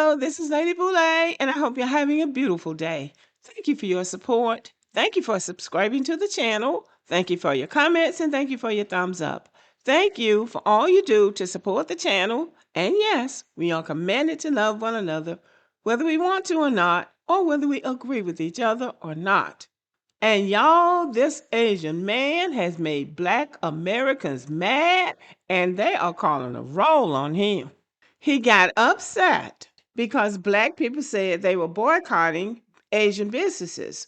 Hello, this is Lady Boulay, and I hope you're having a beautiful day. Thank you for your support. Thank you for subscribing to the channel. Thank you for your comments, and thank you for your thumbs up. Thank you for all you do to support the channel. And yes, we are commanded to love one another, whether we want to or not, or whether we agree with each other or not. And y'all, this Asian man has made Black Americans mad, and they are calling a roll on him. He got upset because Black people said they were boycotting Asian businesses.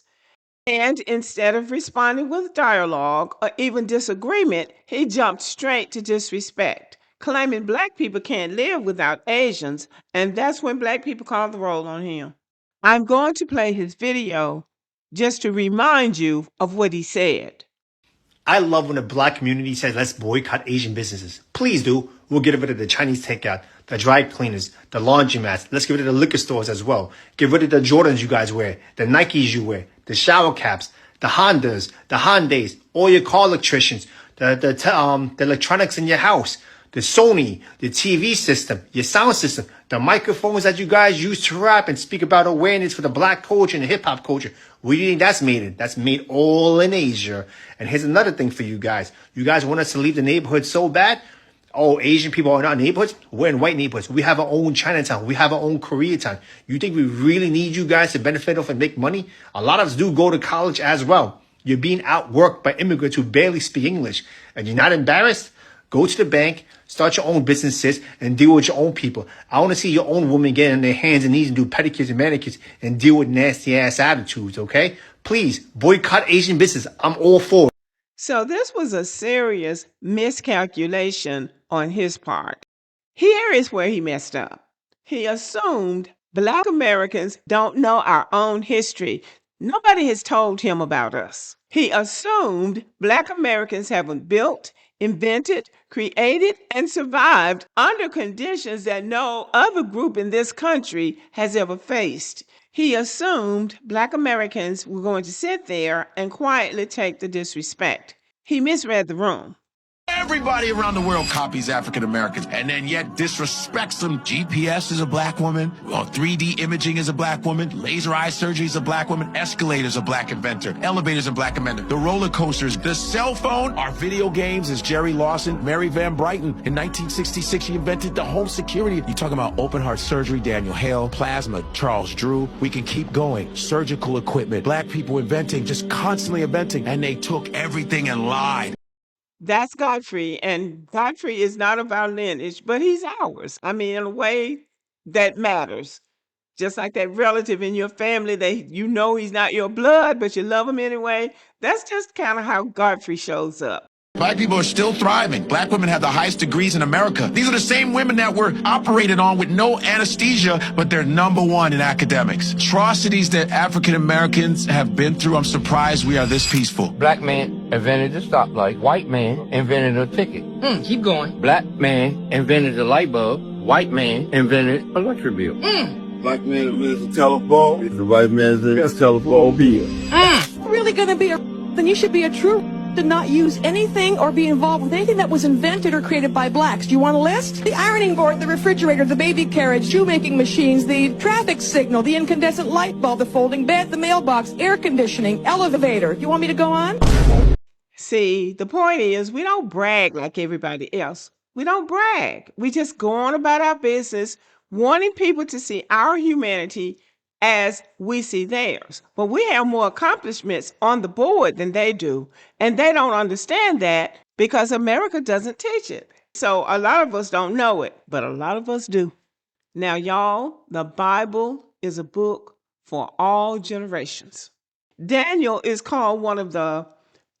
And instead of responding with dialogue or even disagreement, he jumped straight to disrespect, claiming Black people can't live without Asians. And that's when Black people called the roll on him. I'm going to play his video just to remind you of what he said. I love when the Black community says, let's boycott Asian businesses. Please do. We'll get rid of the Chinese takeout, the dry cleaners, the laundromats. Let's get rid of the liquor stores as well. Get rid of the Jordans you guys wear, the Nikes you wear, the shower caps, the Hondas, the Hyundais, all your car electricians, the electronics in your house, the Sony, the TV system, your sound system, the microphones that you guys use to rap and speak about awareness for the Black culture and the hip hop culture. Where do you think that's made in? That's made all in Asia. And here's another thing for you guys. You guys want us to leave the neighborhood so bad? Oh, Asian people are not neighborhoods? We're in white neighborhoods. We have our own Chinatown. We have our own Koreatown. You think we really need you guys to benefit off and make money? A lot of us do go to college as well. You're being outworked by immigrants who barely speak English. And you're not embarrassed? Go to the bank, start your own businesses, and deal with your own people. I want to see your own women get on their hands and knees and do pedicures and manicures and deal with nasty-ass attitudes, okay? Please, boycott Asian business. I'm all for it. So this was a serious miscalculation on his part. Here is where he messed up. He assumed Black Americans don't know our own history. Nobody has told him about us. He assumed Black Americans haven't built, invented, created, and survived under conditions that no other group in this country has ever faced. He assumed Black Americans were going to sit there and quietly take the disrespect. He misread the room. Everybody around the world copies African Americans and then yet disrespects them. GPS is a Black woman. 3D imaging is a Black woman. Laser eye surgery is a Black woman. Escalators a Black inventor. Elevators a Black inventor. The roller coasters, the cell phone, our video games is Jerry Lawson. Mary Van Brighton. In 1966, she invented the home security. You talking about open heart surgery, Daniel Hale. Plasma, Charles Drew. We can keep going. Surgical equipment. Black people inventing, just constantly inventing. And they took everything and lied. That's Godfrey, and Godfrey is not of our lineage, but he's ours. I mean, in a way that matters. Just like that relative in your family that you know he's not your blood, but you love him anyway. That's just kind of how Godfrey shows up. Black people are still thriving. Black women have the highest degrees in America. These are the same women that were operated on with no anesthesia, but they're #1 in academics. Atrocities that African Americans have been through, I'm surprised we are this peaceful. Black man invented a stoplight. White man invented a ticket. Keep going. Black man invented a light bulb. White man invented an electric bill. Black man invented a telephone. The white man invented a telephone bill. Really gonna be then you should be a true to not use anything or be involved with anything that was invented or created by blacks. Do you want a list? The ironing board, the refrigerator, the baby carriage, shoemaking machines, the traffic signal, the incandescent light bulb, the folding bed, the mailbox, air conditioning, elevator. You want me to go on? See, the point is we don't brag like everybody else. We don't brag. We just go on about our business, wanting people to see our humanity as we see theirs. But we have more accomplishments on the board than they do. And they don't understand that because America doesn't teach it. So a lot of us don't know it, but a lot of us do. Now, y'all, the Bible is a book for all generations. Daniel is called one of the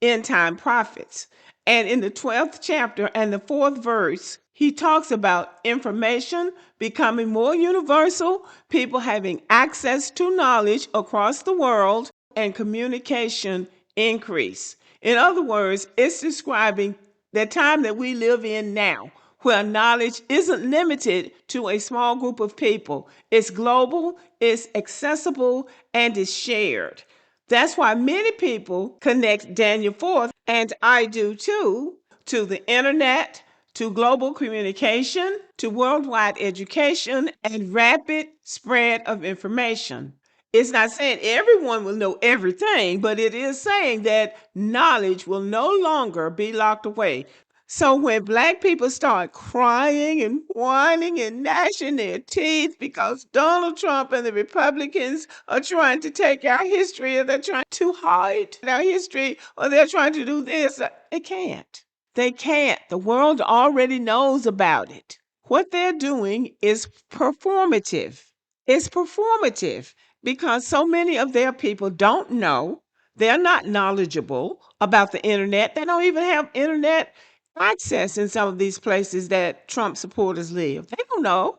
end time prophets. And in the 12th chapter and the 4th verse, he talks about information becoming more universal, people having access to knowledge across the world, and communication increase. In other words, it's describing the time that we live in now, where knowledge isn't limited to a small group of people. It's global, it's accessible, and it's shared. That's why many people connect Daniel 4, and I do too, to the internet, to global communication, to worldwide education, and rapid spread of information. It's not saying everyone will know everything, but it is saying that knowledge will no longer be locked away. So when Black people start crying and whining and gnashing their teeth because Donald Trump and the Republicans are trying to take our history, or they're trying to hide our history, or they're trying to do this, they can't. They can't. The world already knows about it. What they're doing is performative. It's performative because so many of their people don't know. They're not knowledgeable about the internet. They don't even have internet access in some of these places that Trump supporters live. They don't know,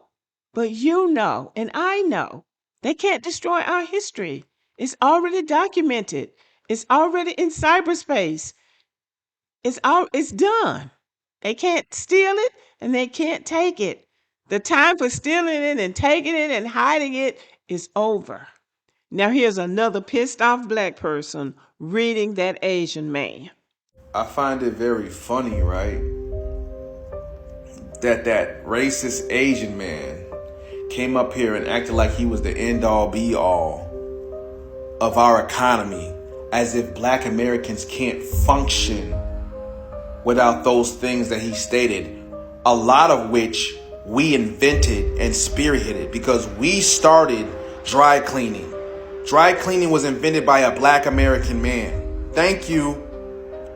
but you know, and I know. They can't destroy our history. It's already documented. It's already in cyberspace. It's done. They can't steal it and they can't take it. The time for stealing it and taking it and hiding it is over. Now here's another pissed off Black person reading that Asian man. I find it very funny, right? That racist Asian man came up here and acted like he was the end all be all of our economy, as if Black Americans can't function without those things that he stated, a lot of which we invented and spearheaded because we started dry cleaning. Dry cleaning was invented by a Black American man. Thank you,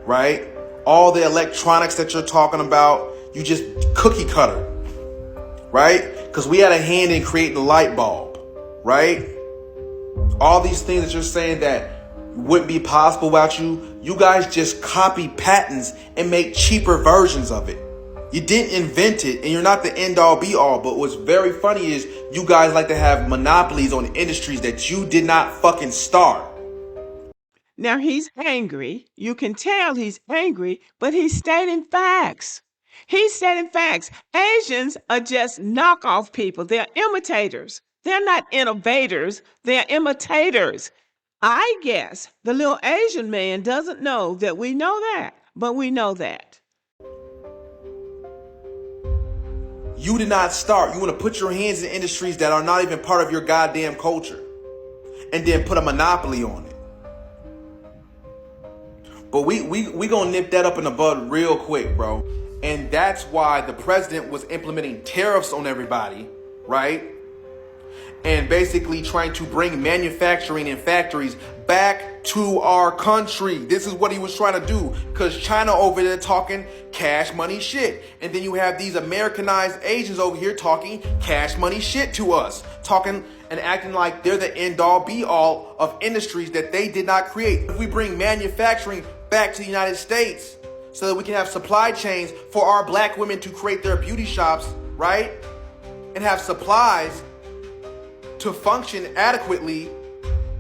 right? All the electronics that you're talking about, you just cookie cutter, right? Because we had a hand in creating the light bulb, right? All these things that you're saying that wouldn't be possible without you, you guys just copy patents and make cheaper versions of it. You didn't invent it, and you're not the end all be all. But what's very funny is you guys like to have monopolies on industries that you did not fucking start. Now he's angry. You can tell he's angry, but he's stating facts. He's stating facts. Asians are just knockoff people. They're imitators. They're not innovators. They're imitators. I guess the little Asian man doesn't know that we know that, but we know that. You did not start. You want to put your hands in industries that are not even part of your goddamn culture and then put a monopoly on it. But we gonna nip that up in the bud real quick, bro. And that's why the president was implementing tariffs on everybody, right? And basically trying to bring manufacturing and factories back to our country. This is what he was trying to do, because China over there talking cash money shit. And then you have these Americanized Asians over here talking cash money shit to us, talking and acting like they're the end all be all of industries that they did not create. If we bring manufacturing back to the United States so that we can have supply chains for our Black women to create their beauty shops, right? And have supplies to function adequately,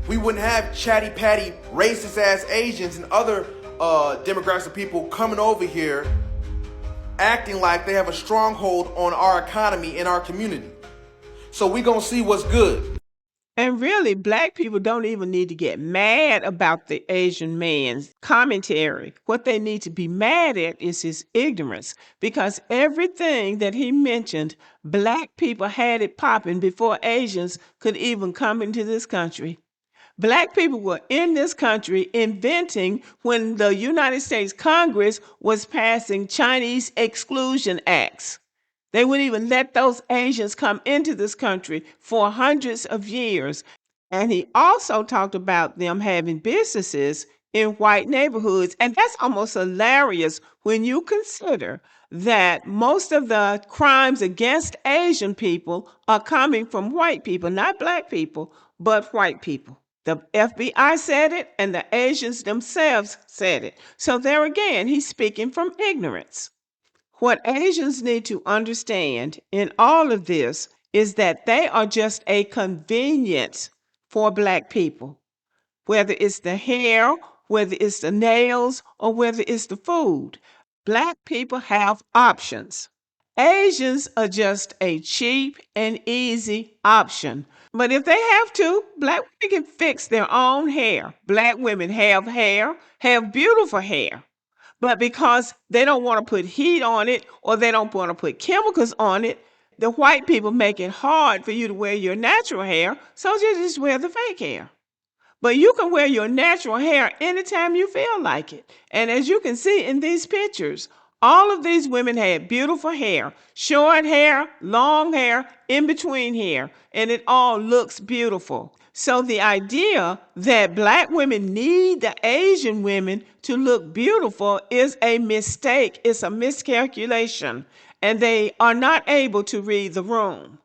we wouldn't have chatty patty racist ass Asians and other demographics of people coming over here acting like they have a stronghold on our economy and our community. So we gonna see what's good. And really, Black people don't even need to get mad about the Asian man's commentary. What they need to be mad at is his ignorance, because everything that he mentioned, Black people had it popping before Asians could even come into this country. Black people were in this country inventing when the United States Congress was passing Chinese exclusion acts. They wouldn't even let those Asians come into this country for hundreds of years. And he also talked about them having businesses in white neighborhoods. And that's almost hilarious when you consider that most of the crimes against Asian people are coming from white people, not Black people, but white people. The FBI said it, and the Asians themselves said it. So there again, he's speaking from ignorance. What Asians need to understand in all of this is that they are just a convenience for Black people, whether it's the hair, whether it's the nails, or whether it's the food. Black people have options. Asians are just a cheap and easy option. But if they have to, Black women can fix their own hair. Black women have hair, have beautiful hair. But because they don't want to put heat on it or they don't want to put chemicals on it, the white people make it hard for you to wear your natural hair, so you just wear the fake hair. But you can wear your natural hair anytime you feel like it. And as you can see in these pictures, all of these women had beautiful hair, short hair, long hair, in between hair, and it all looks beautiful. So the idea that black women need the Asian women to look beautiful is a mistake. It's a miscalculation, and they are not able to read the room.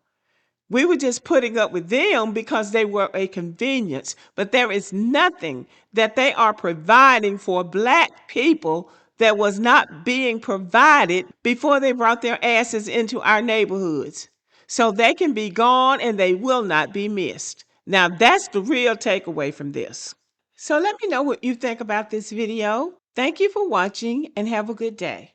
We were just putting up with them because they were a convenience, but there is nothing that they are providing for black people that was not being provided before they brought their asses into our neighborhoods. So they can be gone and they will not be missed. Now that's the real takeaway from this. So let me know what you think about this video. Thank you for watching and have a good day.